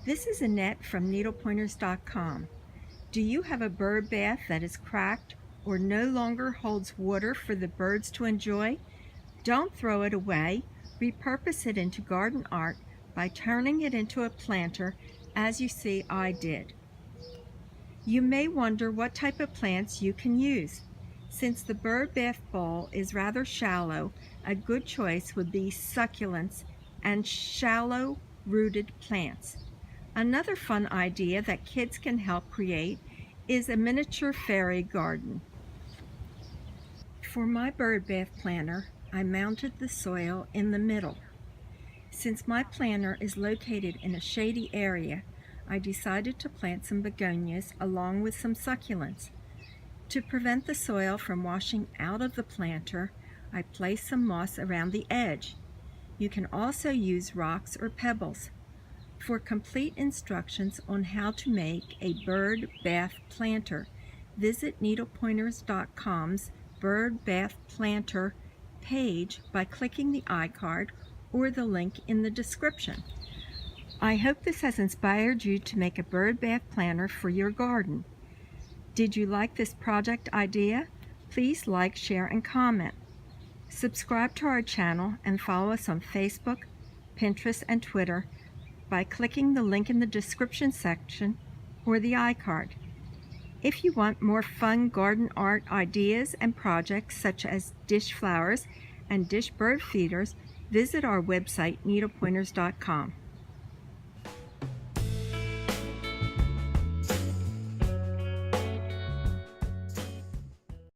This is Annette from needlepointers.com. Do you have a bird bath that is cracked or no longer holds water for the birds to enjoy? Don't throw it away. Repurpose it into garden art by turning it into a planter, as you see I did. You may wonder what type of plants you can use. Since the bird bath bowl is rather shallow, a good choice would be succulents and shallow-rooted plants. Another fun idea that kids can help create is a miniature fairy garden. For my bird bath planter, I mounted the soil in the middle. Since my planter is located in a shady area, I decided to plant some begonias along with some succulents. To prevent the soil from washing out of the planter, I placed some moss around the edge. You can also use rocks or pebbles. For complete instructions on how to make a bird bath planter, visit needlepointers.com's bird bath planter page by clicking the iCard or the link in the description. I hope this has inspired you to make a bird bath planter for your garden. Did you like this project idea? Please like, share, and comment. Subscribe to our channel and follow us on Facebook, Pinterest, and Twitter by clicking the link in the description section or the iCard. If you want more fun garden art ideas and projects such as dish flowers and dish bird feeders, visit our website needlepointers.com.